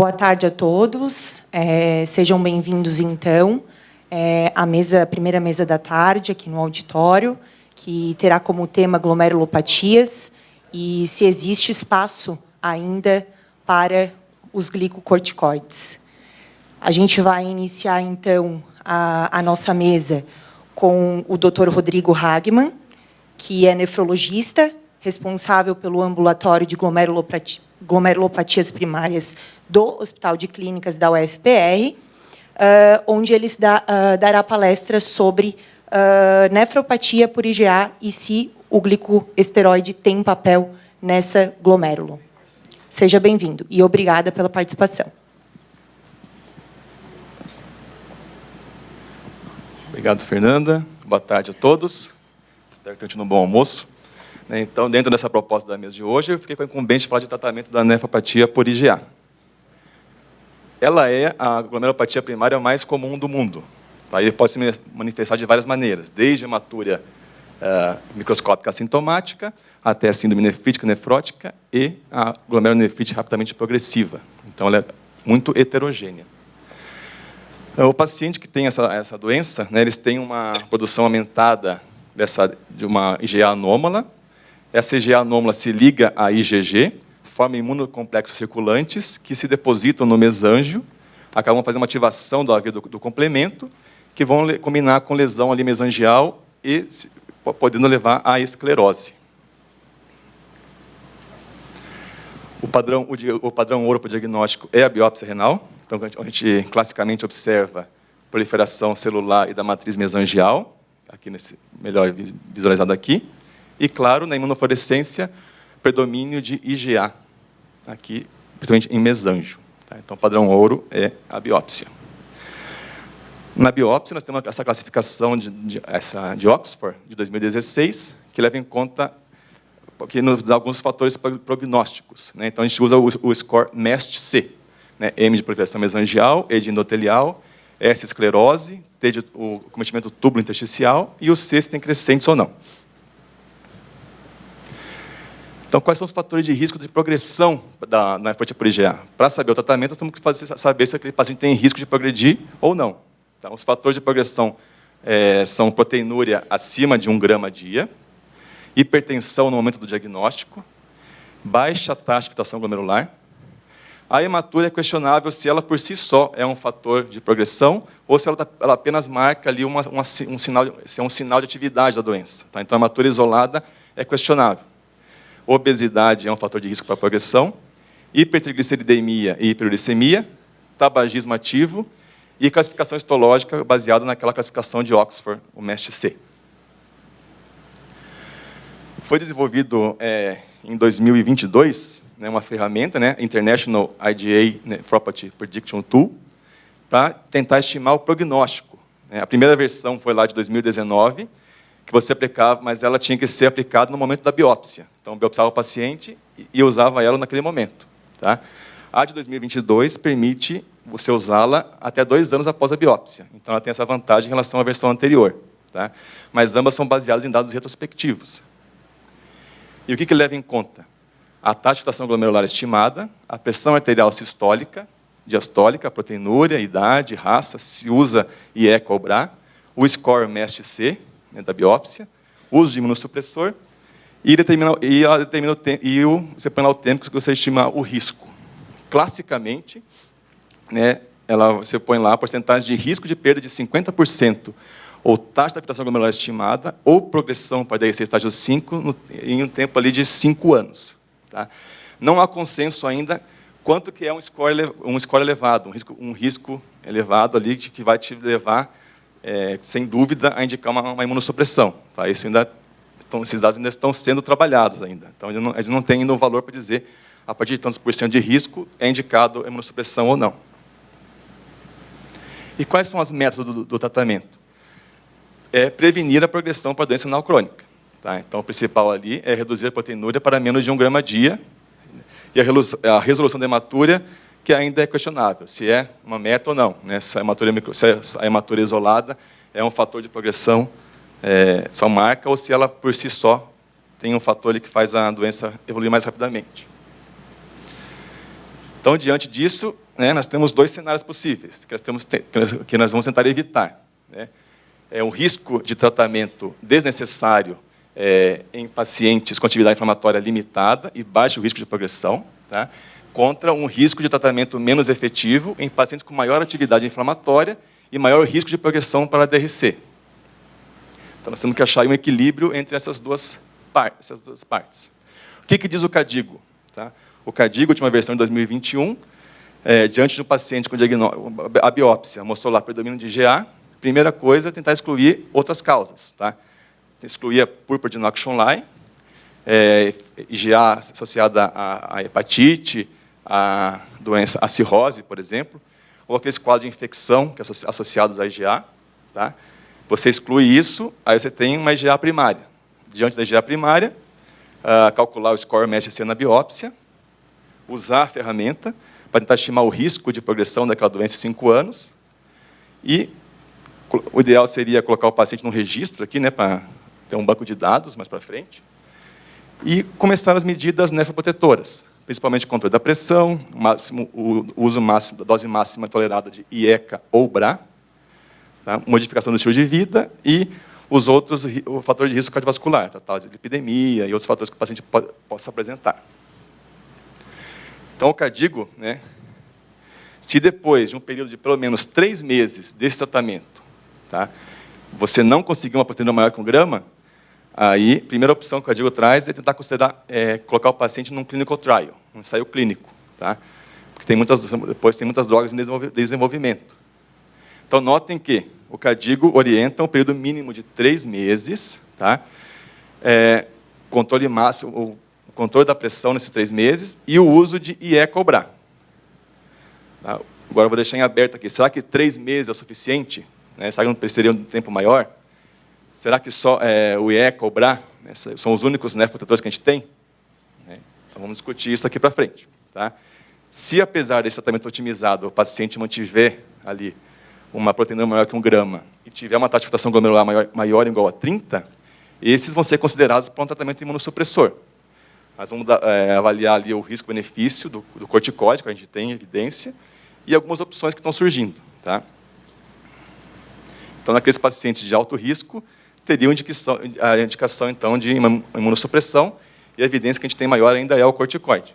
Boa tarde a todos. Sejam bem-vindos, então, à primeira mesa da tarde, aqui no auditório, que terá como tema glomerulopatias e se existe espaço ainda para os glicocorticoides. A gente vai iniciar, então, a nossa mesa com o Dr. Rodrigo Hagman, que é nefrologista, responsável pelo ambulatório de glomerulopatias primárias do Hospital de Clínicas da UFPR, onde ele dará palestra sobre nefropatia por IgA e se o glicoesteroide tem um papel nessa glomérulo. Seja bem-vindo e obrigada pela participação. Obrigado, Fernanda. Boa tarde a todos. Espero que tenham tido um bom almoço. Então, dentro dessa proposta da mesa de hoje, eu fiquei com a incumbência de falar de tratamento da nefropatia por IgA. Ela é a glomerulopatia primária mais comum do mundo. Ele pode se manifestar de várias maneiras, desde hematúria microscópica assintomática, até a síndrome nefrítica nefrótica e a glomerulonefrite rapidamente progressiva. Então, ela é muito heterogênea. O paciente que tem essa doença, eles têm uma produção aumentada de uma IgA anômala. Essa IgA anômala se liga à IgG, forma imunocomplexos circulantes que se depositam no mesângio, acabam fazendo uma ativação do complemento, que vão combinar com lesão ali mesangial e podendo levar à esclerose. O padrão ouro para o diagnóstico é a biópsia renal. Então, a gente classicamente observa proliferação celular e da matriz mesangial, aqui melhor visualizado aqui. E, claro, na imunofluorescência, predomínio de IgA, aqui, principalmente em mesângio. Então, o padrão ouro é a biópsia. Na biópsia, nós temos essa classificação de Oxford, de 2016, que leva em conta que nos dá alguns fatores prognósticos. Então, a gente usa o score MEST-C. M de proliferação mesangial, E de endotelial, S esclerose, T de o cometimento túbulo intersticial e o C se tem crescentes ou não. Então, quais são os fatores de risco de progressão da nefropatia por IgA? Para saber o tratamento, nós temos que saber se aquele paciente tem risco de progredir ou não. Então, os fatores de progressão são proteinúria acima de 1 grama dia, hipertensão no momento do diagnóstico, baixa taxa de filtração glomerular. A hematúria é questionável se ela por si só é um fator de progressão ou se ela apenas marca ali um sinal de atividade da doença. Então, a hematúria isolada é questionável. Obesidade é um fator de risco para a progressão, hipertrigliceridemia e hiperuricemia, tabagismo ativo e classificação histológica baseada naquela classificação de Oxford, o MEST-C. Foi desenvolvido em 2022 uma ferramenta, International IgA Nephropathy Prediction Tool, para tentar estimar o prognóstico. A primeira versão foi lá de 2019, que você aplicava, mas ela tinha que ser aplicada no momento da biópsia. Então, biopsiava o paciente e usava ela naquele momento. A de 2022 permite você usá-la até 2 anos após a biópsia. Então, ela tem essa vantagem em relação à versão anterior. Mas ambas são baseadas em dados retrospectivos. E o que leva em conta? A taxa de filtração glomerular estimada, a pressão arterial sistólica, diastólica, proteinúria, idade, raça, se usa IECA ou BRA, o score MEST-C, da biópsia, uso de imunossupressor, você põe lá o tempo que você estima o risco. Classicamente, você põe lá a porcentagem de risco de perda de 50%, ou taxa de filtração glomerular estimada, ou progressão para DRC estágio 5, em um tempo ali de 5 anos. Não há consenso ainda quanto que é um score elevado, um risco elevado ali que vai te levar, sem dúvida, a indicar uma imunossupressão. Esses dados ainda estão sendo trabalhados ainda. Então, eles não têm ainda um valor para dizer a partir de tantos por cento de risco é indicado a imunossupressão ou não. E quais são as metas do tratamento? Prevenir a progressão para a doença renal crônica. Então, o principal ali é reduzir a proteinúria para menos de 1 grama dia e a resolução da hematúria, que ainda é questionável, se é uma meta ou não. Se a hematúria isolada é um fator de progressão, só marca, ou se ela, por si só, tem um fator que faz a doença evoluir mais rapidamente. Então, diante disso, né, nós temos dois cenários possíveis, que nós vamos tentar evitar. Né? É um risco de tratamento desnecessário em pacientes com atividade inflamatória limitada e baixo risco de progressão, tá? Contra um risco de tratamento menos efetivo em pacientes com maior atividade inflamatória e maior risco de progressão para a DRC. Então, nós temos que achar um equilíbrio entre essas duas partes. O que diz o KDIGO? Tá? O KDIGO, última versão de 2021, diante de um paciente com diagnóstico, a biópsia mostrou lá predomínio de IgA. Primeira coisa é tentar excluir outras causas. Tá? Excluir a púrpura de Knox-Schonlein, IgA associada à hepatite, à doença, à cirrose, por exemplo, ou aqueles quadros de infecção que associados à IgA. Tá? Você exclui isso, aí você tem uma IgA primária. Diante da IgA primária, calcular o score MSC na biópsia, usar a ferramenta para tentar estimar o risco de progressão daquela doença em 5 anos, e o ideal seria colocar o paciente num registro aqui, né, para ter um banco de dados mais para frente, e começar as medidas nefroprotetoras, principalmente controle da pressão, o uso máximo da dose máxima tolerada de IECA ou BRA, tá? Modificação do estilo de vida e os outros fatores de risco cardiovascular, tratar de lipidemia e outros fatores que o paciente possa apresentar. Então, o KDIGO, né, se depois de um período de pelo menos 3 meses desse tratamento, tá, você não conseguir uma proteína maior que 1 grama, aí, a primeira opção que o KDIGO traz é tentar considerar colocar o paciente num clinical trial, um ensaio clínico, tá? Porque depois tem muitas drogas em desenvolvimento. Então, notem que o KDIGO orienta um período mínimo de 3 meses, tá? Controle máximo, o controle da pressão nesses 3 meses e o uso de IECA ou BRA. Tá? Agora, eu vou deixar em aberto aqui. Será que 3 meses é o suficiente? Né? Será que não precisaria um tempo maior? Será que só o IECA ou BRA, né, são os únicos nefroprotetores que a gente tem? Então, vamos discutir isso aqui para frente. Tá? Se, apesar desse tratamento otimizado, o paciente mantiver ali uma proteína maior que 1 grama e tiver uma taxa de filtração glomerular maior ou igual a 30, esses vão ser considerados para um tratamento imunossupressor. Nós vamos avaliar ali o risco-benefício do corticóide, que a gente tem em evidência, e algumas opções que estão surgindo. Tá? Então, naqueles pacientes de alto risco, teria a indicação, então, de imunossupressão, e a evidência que a gente tem maior ainda é o corticoide.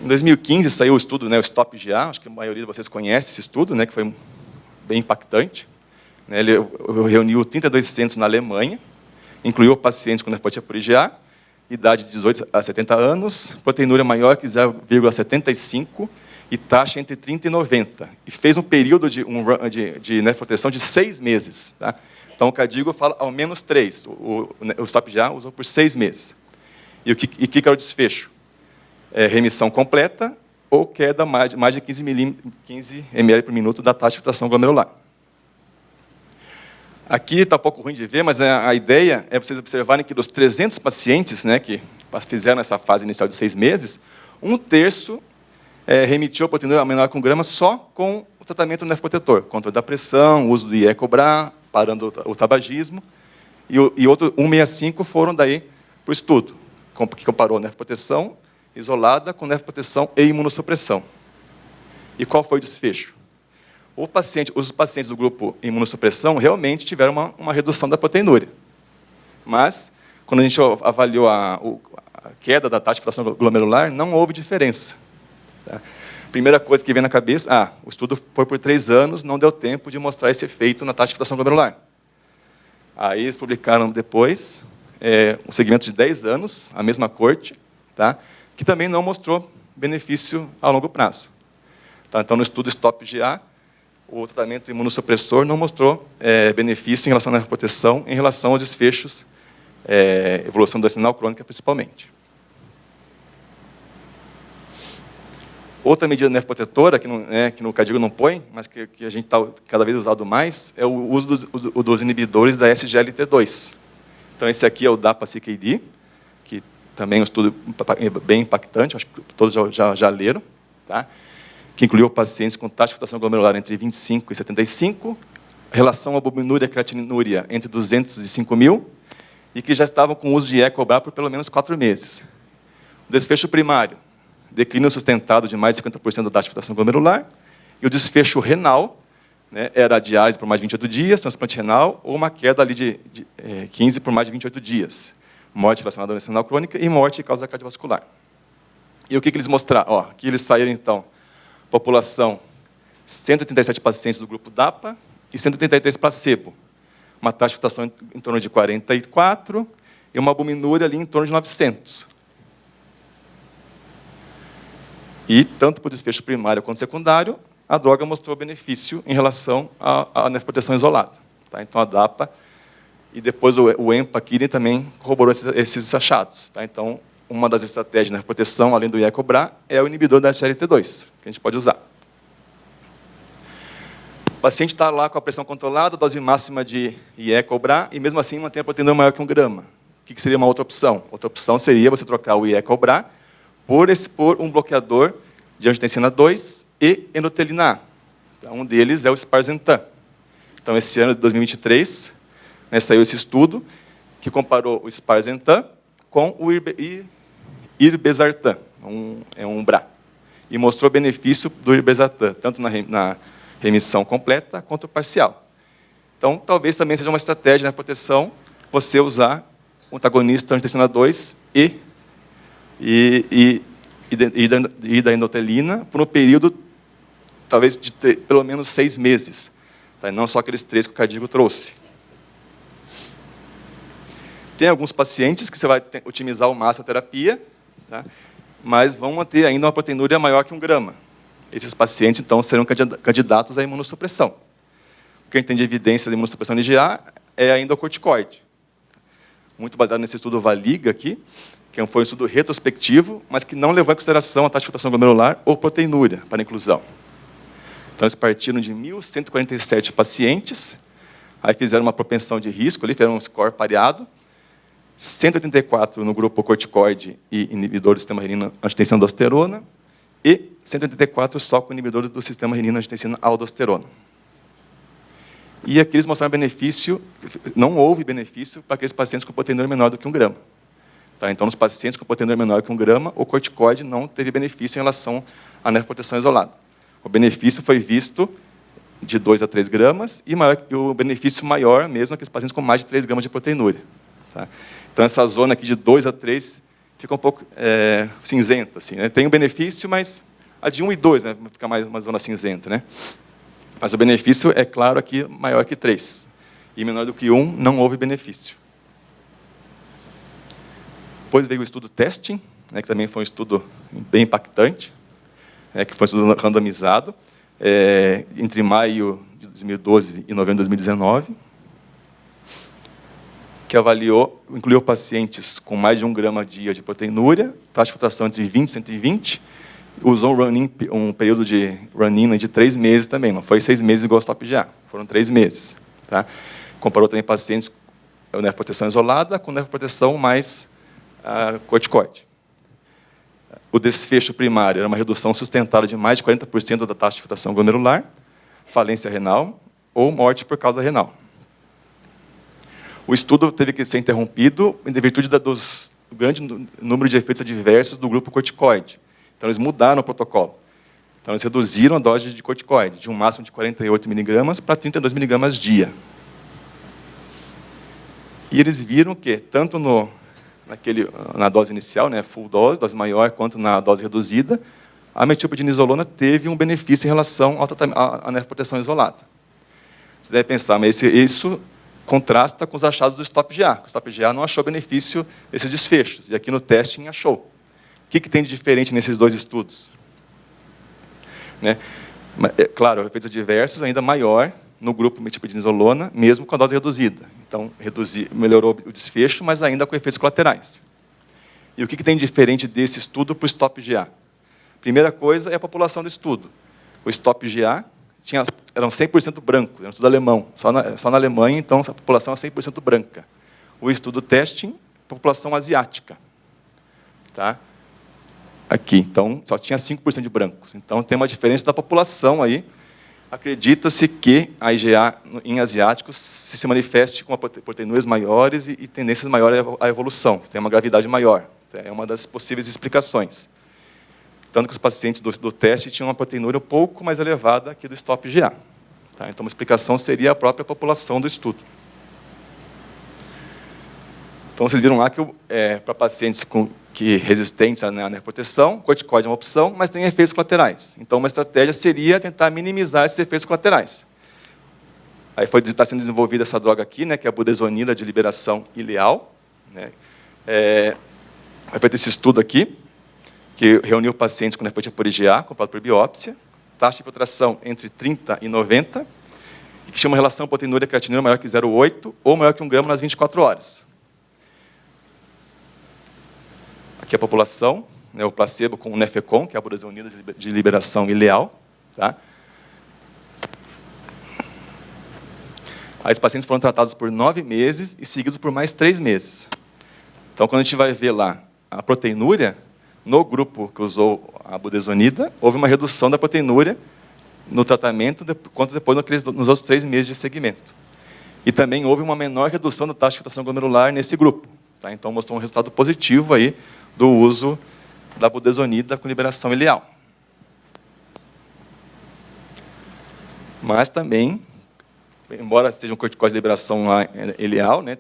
Em 2015, saiu o estudo, né, o STOP-GA, acho que a maioria de vocês conhece esse estudo, né, que foi bem impactante. Ele reuniu 32 centros na Alemanha, incluiu pacientes com nefropatia por IgA, idade de 18 a 70 anos, proteinúria maior que 0,75 e taxa entre 30 e 90. E fez um período de nefroproteção de 6 meses. Tá? Então, o KDIGO fala ao menos 3. O STOP-GA usou por 6 meses. E o que era o desfecho? Remissão completa ou queda mais de 15 ml por minuto da taxa de filtração glomerular. Aqui está um pouco ruim de ver, mas a ideia é vocês observarem que dos 300 pacientes, né, que fizeram essa fase inicial de 6 meses, 1/3 remitiu a proteína menor que 1 grama só com o tratamento nefroprotetor, controle da pressão, uso do IECA ou BRA, parando o tabagismo, e outro 165 foram daí para o estudo, que comparou nefroproteção isolada com nefroproteção e imunossupressão. E qual foi o desfecho? Os pacientes do grupo imunossupressão realmente tiveram uma redução da proteinúria. Mas, quando a gente avaliou a queda da taxa de filtração glomerular, não houve diferença. Tá? Primeira coisa que vem na cabeça, o estudo foi por 3 anos, não deu tempo de mostrar esse efeito na taxa de filtração glomerular. Aí eles publicaram depois um segmento de 10 anos, a mesma corte, tá? Que também não mostrou benefício a longo prazo. Tá? Então, no estudo STOP-GA, o tratamento imunossupressor não mostrou benefício em relação à proteção, em relação aos desfechos, evolução da sinal crônica, principalmente. Outra medida nefroprotetora, que no KDIGO não põe, mas que a gente está cada vez usando mais, é o uso dos inibidores da SGLT2. Então, esse aqui é o DAPA-CKD, que também é um estudo bem impactante, acho que todos já leram, tá? Que incluiu pacientes com taxa de filtração glomerular entre 25 e 75, relação albuminúria e creatinúria entre 200 e 5.000, e que já estavam com uso de IECA ou BRA por pelo menos 4 meses. O desfecho primário, declínio sustentado de mais de 50% da taxa de filtração glomerular, e o desfecho renal, né, era diálise por mais de 28 dias, transplante renal, ou uma queda ali de 15 por mais de 28 dias. Morte relacionada à doença renal crônica e morte de causa cardiovascular. E o que eles mostraram? Ó, aqui eles saíram, então, população, 187 pacientes do grupo DAPA e 183 placebo. Uma taxa de filtração em torno de 44 e uma albuminúria ali em torno de 900. E, tanto para o desfecho primário quanto secundário, a droga mostrou benefício em relação à nefroproteção isolada. Tá? Então, a DAPA e depois o EMPA-KINI também corroborou esses achados. Tá? Então, uma das estratégias de nefroproteção, além do IE-COBRA, é o inibidor da SGLT2, que a gente pode usar. O paciente está lá com a pressão controlada, dose máxima de IE-COBRA, e mesmo assim mantém a proteinúria maior que 1 grama. O que seria uma outra opção? Outra opção seria você trocar o IE-COBRA por um bloqueador de angiotensina 2 e endotelina A. Então, um deles é o sparsentan. Então, esse ano de 2023, né, saiu esse estudo que comparou o sparsentan com o irbesartan, um BRA, e mostrou benefício do irbesartan, tanto na remissão completa quanto parcial. Então, talvez também seja uma estratégia na proteção você usar o antagonista angiotensina 2 e da endotelina por um período, talvez, de pelo menos 6 meses. Tá? E não só aqueles 3 que o cardíaco trouxe. Tem alguns pacientes que você vai otimizar ao máximo a terapia, tá? Mas vão manter ainda uma proteinúria maior que 1 grama. Esses pacientes, então, serão candidatos à imunossupressão. O que a gente tem de evidência de imunossupressão LGA é ainda o corticoide. Muito baseado nesse estudo VALIGA aqui, que foi um estudo retrospectivo, mas que não levou em consideração a taxa de filtração glomerular ou proteinúria para a inclusão. Então, eles partiram de 1.147 pacientes, aí fizeram uma propensão de risco, ali fizeram um score pareado, 184 no grupo corticoide e inibidor do sistema renina-angiotensina-aldosterona, e 184 só com inibidor do sistema renina-angiotensina-aldosterona. E aqui eles mostraram benefício, não houve benefício para aqueles pacientes com proteinúria menor do que 1 grama. Tá? Então, nos pacientes com proteinúria menor que 1 grama, o corticoide não teve benefício em relação à nefroproteção isolada. O benefício foi visto de 2 a 3 gramas e o benefício maior mesmo aqueles pacientes com mais de 3 gramas de proteinúria. Tá? Então, essa zona aqui de 2 a 3 fica um pouco cinzenta. Assim, né? Tem um benefício, mas a de 1 e 2, né, fica mais uma zona cinzenta. Né? Mas o benefício é, claro, aqui maior que 3. E menor do que 1, não houve benefício. Depois veio o estudo Testing, né, que também foi um estudo bem impactante, que foi um estudo randomizado, entre maio de 2012 e novembro de 2019, que incluiu pacientes com mais de 1 grama dia de proteinúria, taxa de filtração entre 20 e 120, usou um período de run-in de 3 meses também, não foi 6 meses igual ao STOP-GA, foram 3 meses. Tá? Comparou também pacientes com nefroproteção isolada com nefroproteção mais corticoide. O desfecho primário era uma redução sustentada de mais de 40% da taxa de filtração glomerular, falência renal ou morte por causa renal. O estudo teve que ser interrompido em virtude do grande número de efeitos adversos do grupo corticoide. Então, eles mudaram o protocolo. Então, eles reduziram a dose de corticoide de um máximo de 48 mg para 32 mg dia. E eles viram que, tanto na dose inicial, né, full dose maior, quanto na dose reduzida, a metilprednisolona teve um benefício em relação à nefroproteção isolada. Você deve pensar, mas isso contrasta com os achados do STOP-GA. O STOP-GA não achou benefício desses desfechos, e aqui no testing achou. O que tem de diferente nesses 2 estudos? Né? Claro, efeitos adversos ainda maior no grupo metilprednisolona, mesmo com a dose reduzida. Então, melhorou o desfecho, mas ainda com efeitos colaterais. E o que tem de diferente desse estudo para o STOP-GA? Primeira coisa é a população do estudo. O STOP-GA eram 100% brancos, era um estudo alemão, só na Alemanha, então a população é 100% branca. O estudo testing, população asiática. Tá? Aqui, então, só tinha 5% de brancos. Então, tem uma diferença da população aí. Acredita-se que a IgA em asiáticos se manifeste com proteinúrias maiores e tendências maiores à evolução, tem uma gravidade maior. É uma das possíveis explicações. tanto que os pacientes do teste tinham uma proteinúria um pouco mais elevada que do stop-GA. Tá? Então, uma explicação seria a própria população do estudo. Então, vocês viram lá que para pacientes resistentes à nefroproteção, corticoide é uma opção, mas tem efeitos colaterais. Então, uma estratégia seria tentar minimizar esses efeitos colaterais. Aí está sendo desenvolvida essa droga aqui, né, que é a budesonida de liberação ileal. Né? Foi feito esse estudo aqui, que reuniu pacientes com nefropatia por IgA, comparado por biópsia, taxa de filtração entre 30 e 90, e que chama relação proteinúria-creatinina maior que 0,8 ou maior que 1 grama nas 24 horas. Aqui a população, né, o placebo com o Nefecon, que é a budesonida de liberação ileal. Tá? Aí os pacientes foram tratados por 9 meses e seguidos por mais 3 meses. Então, quando a gente vai ver lá a proteinúria, no grupo que usou a budesonida, houve uma redução da proteinúria no tratamento, quanto depois nos outros 3 meses de segmento. E também houve uma menor redução da taxa de filtração glomerular nesse grupo. Tá? Então, mostrou um resultado positivo aí do uso da budesonida com liberação ileal. Mas também, embora esteja um corticóide de liberação ileal, né,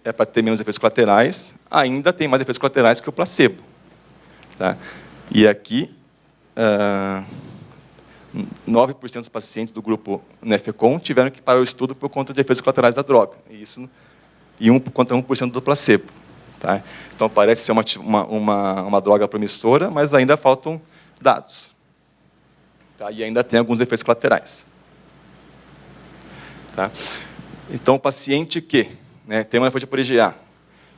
é para ter menos efeitos colaterais, ainda tem mais efeitos colaterais que o placebo. Tá? E aqui, 9% dos pacientes do grupo Nefecon tiveram que parar o estudo por conta de efeitos colaterais da droga. Contra 1% do placebo. Tá? Então, parece ser uma droga promissora, mas ainda faltam dados. Tá? E ainda tem alguns efeitos colaterais. Tá? Então, o paciente que tem uma nefropatia por IgA,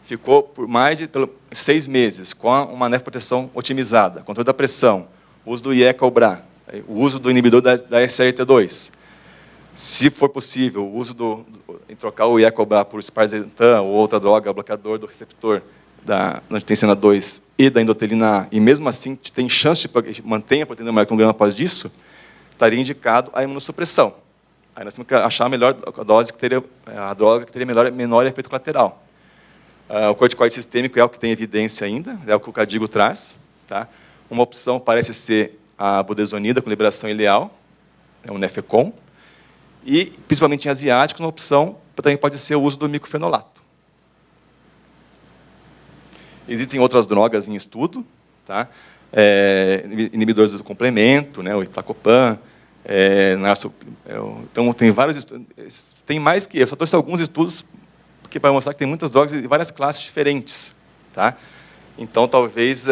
ficou por mais de 6 meses com uma nefroproteção otimizada, controle da pressão, uso do IE-CoBRA, o uso do inibidor da SRT2. Se for possível, o uso em trocar o IE-CoBRA por sparsentan ou outra droga, bloqueador do receptor da angiotensina 2 e da endotelina A, e mesmo assim tem chance de manter a proteína maior que 1 grama após disso, estaria indicado a imunossupressão. Aí nós temos que achar a melhor dose, a droga que teria menor efeito colateral. O corticoide sistêmico é o que tem evidência ainda, é o que o Cadigo traz. Tá? Uma opção parece ser a budesonida com liberação ileal, o Nefecon. E, principalmente em asiáticos, uma opção também pode ser o uso do micofenolato. Existem outras drogas em estudo, tá? Inibidores do complemento, né, o itacopan, então tem vários estudos, tem mais que eu só trouxe alguns estudos porque para mostrar que tem muitas drogas de várias classes diferentes, tá? Então talvez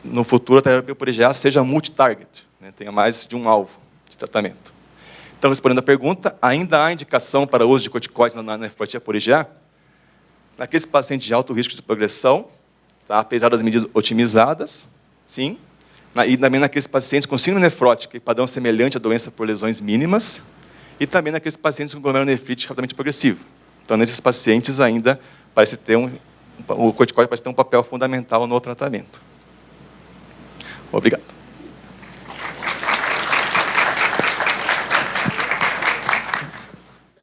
no futuro a terapia por IgA seja multi-target, né, tenha mais de um alvo de tratamento. Então, respondendo à pergunta, ainda há indicação para o uso de corticoides na nefropatia por IgA? Naqueles pacientes de alto risco de progressão, tá? Apesar das medidas otimizadas, sim. E também naqueles pacientes com síndrome nefrótica e padrão semelhante à doença por lesões mínimas, e também naqueles pacientes com glomerulonefrite altamente progressiva. Então, nesses pacientes ainda o corticoide parece ter um papel fundamental no tratamento. Obrigado.